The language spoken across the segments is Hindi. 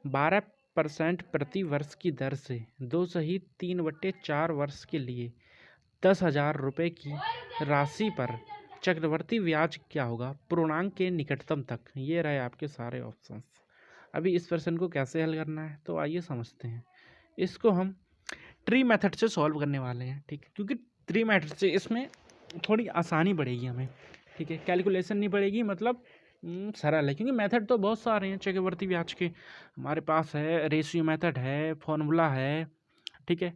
12% प्रति वर्ष की दर से 2 सहित 3/4 वर्ष के लिए 10,000 रुपये की राशि पर चक्रवर्ती ब्याज क्या होगा पूर्णांक के निकटतम तक। ये रहे आपके सारे ऑप्शंस। अभी इस प्रश्न को कैसे हल करना है तो आइए समझते हैं। इसको हम ट्री मेथड से सॉल्व करने वाले हैं, ठीक है, क्योंकि ट्री मेथड से इसमें थोड़ी आसानी पड़ेगी हमें, ठीक है, कैलकुलेशन नहीं पड़ेगी, मतलब सरल है, क्योंकि मेथड तो बहुत सारे हैं चक्रवर्ती ब्याज के। हमारे पास है रेशियो मेथड है, फॉर्मूला है, ठीक है,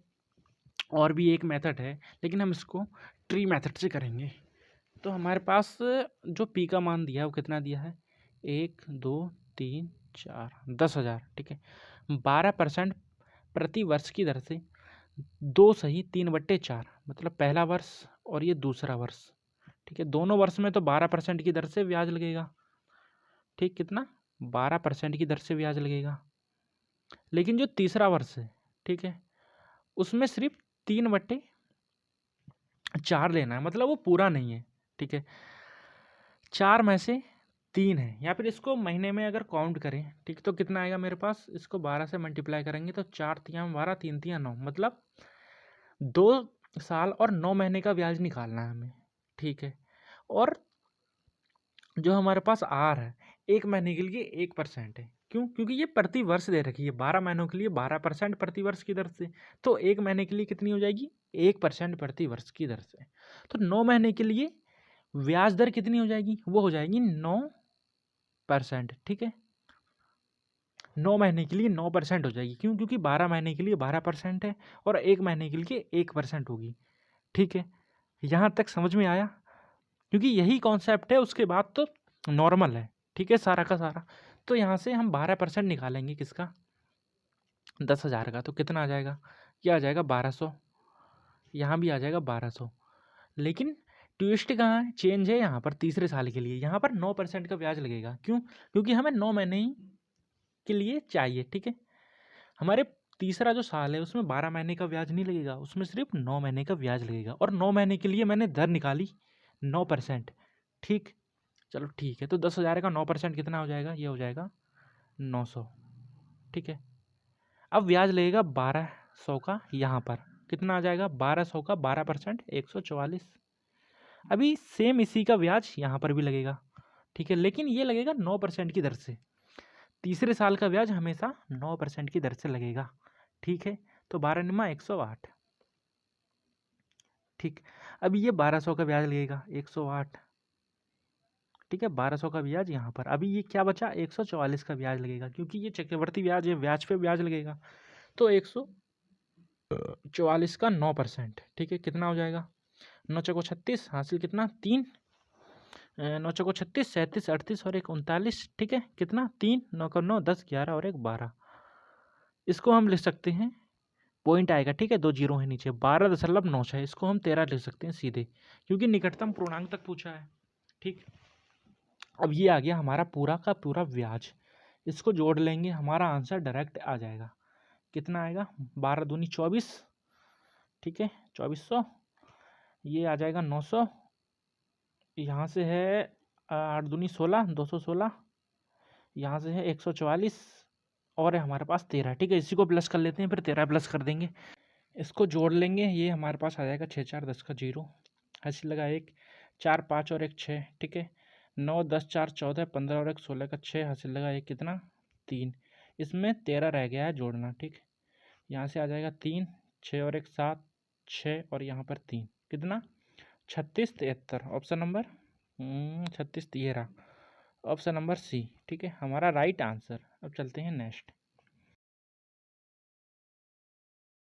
और भी एक मेथड है, लेकिन हम इसको ट्री मेथड से करेंगे। तो हमारे पास जो पी का मान दिया है वो कितना दिया है, 1 2 3 4 10,000, ठीक है। 12% प्रति वर्ष की दर से 2 सही 3/4, मतलब पहला वर्ष और ये दूसरा वर्ष, ठीक है। दोनों वर्ष में तो 12% की दर से ब्याज लगेगा, ठीक, कितना 12% की दर से ब्याज लगेगा। लेकिन जो तीसरा वर्ष है, ठीक है, उसमें सिर्फ 3/4 लेना है, मतलब वो पूरा नहीं है, ठीक है, 4 में से 3 है, या फिर इसको महीने में अगर काउंट करें, ठीक, तो कितना आएगा मेरे पास, इसको 12 से मल्टीप्लाई करेंगे तो 4 तियां 12, 3 तियां 9, मतलब 2 साल और 9 महीने का ब्याज निकालना है हमें, ठीक है। और जो हमारे पास आर है, 1 महीने के लिए 1% है, क्यों, क्योंकि ये प्रति वर्ष दे रखी है, 12 महीनों के लिए 12% प्रति वर्ष की दर से, तो 1 महीने के लिए कितनी हो जाएगी, 1% प्रति वर्ष की दर से। तो 9 महीने के लिए ब्याज दर कितनी हो जाएगी, वो हो जाएगी 9%, ठीक है। 9 महीने के लिए 9% हो जाएगी, क्यों, क्योंकि 12 महीने के लिए 12% है और 1 महीने के लिए 1% होगी, ठीक है। यहाँ तक समझ में आया, क्योंकि यही कॉन्सेप्ट है, उसके बाद तो नॉर्मल है, ठीक है, सारा का सारा। तो यहाँ से हम 12% निकालेंगे, किसका, 10,000 का, तो कितना आ जाएगा, क्या आ जाएगा 1200, यहाँ भी आ जाएगा 1200। लेकिन ट्विस्ट कहाँ है, चेंज है यहाँ पर, तीसरे साल के लिए यहाँ पर 9% का ब्याज लगेगा, क्यों, क्योंकि हमें 9 महीने ही के लिए चाहिए, ठीक है। हमारे तीसरा जो साल है उसमें 12 महीने का ब्याज नहीं लगेगा, उसमें सिर्फ 9 महीने का ब्याज लगेगा, और 9 महीने के लिए मैंने दर निकाली 9%, ठीक। चलो ठीक है, तो 10,000 का 9% कितना हो जाएगा, ये हो जाएगा 900, ठीक है। अब ब्याज लगेगा 1200 का, यहाँ पर कितना आ जाएगा, 1200 का 12% 144। अभी सेम इसी का ब्याज यहाँ पर भी लगेगा, ठीक है, लेकिन ये लगेगा 9% की दर से। तीसरे साल का ब्याज हमेशा 9% की दर से लगेगा, ठीक है। तो 12 × 108, ठीक। अभी ये 1200 का ब्याज लगेगा 108, ठीक है, 1200 का ब्याज यहाँ पर। अभी ये क्या बचा, 144 का ब्याज लगेगा, क्योंकि ये चक्रवर्ती ब्याज है, ब्याज पे ब्याज लगेगा। तो 144 का 9%, ठीक है, कितना हो जाएगा, 9 चौको 36, हासिल कितना 3, 9 चौको 36, 37, 38 और 1 39, ठीक है, कितना 3, 9 को 9, 10, 11 और 1 12। इसको हम लिख सकते हैं, पॉइंट आएगा, ठीक है, 2 जीरो है नीचे, 12.96, इसको हम 13 लिख सकते हैं सीधे, क्योंकि निकटतम पूर्णांक तक पूछा है, ठीक। अब ये आ गया हमारा पूरा का पूरा ब्याज, इसको जोड़ लेंगे, हमारा आंसर डायरेक्ट आ जाएगा, कितना आएगा, 12 दूनी 24, ठीक है, 2400, ये आ जाएगा 900, यहाँ से है 8 दूनी 16, 216, यहाँ से है 144, और है हमारे पास 13, ठीक है। इसी को प्लस कर लेते हैं, फिर 13 प्लस कर देंगे, इसको जोड़ लेंगे, ये हमारे पास आ जाएगा 6 4 10 का 0, ऐसे लगा 1 4 5 और 1 6, ठीक है, 9 10 4 14 15 और 1 16 का 6, हासिल लगा 1 कितना 3, इसमें 13 रह गया है जोड़ना, ठीक। यहाँ से आ जाएगा 3 6 और 1 7 6 और यहाँ पर 3, कितना 36 73, option number 36 13, option number C, ठीक है, हमारा राइट आंसर। अब चलते हैं नेक्स्ट।